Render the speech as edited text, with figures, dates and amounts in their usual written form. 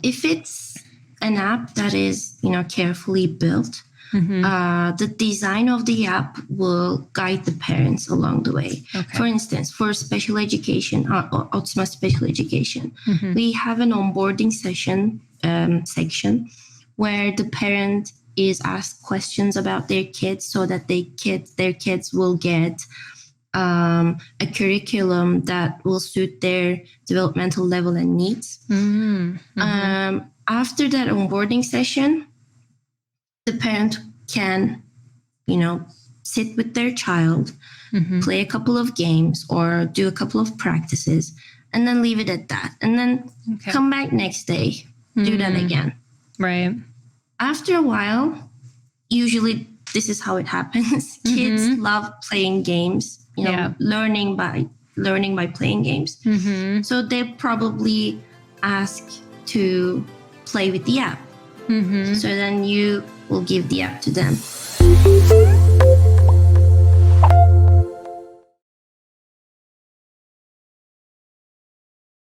If it's an app that is, carefully built, the design of the app will guide the parents along the way. Okay. For instance, for special education, autism special education, we have an onboarding section where the parent is asked questions about their kids so that their kids will get a curriculum that will suit their developmental level and needs. After that onboarding session, the parent can, sit with their child, play a couple of games or do a couple of practices, and then leave it at that. And then come back next day, do that again. Right. After a while, usually this is how it happens. Kids love playing games, learning by playing games. So they probably ask to play with the app. So then you will give the app to them.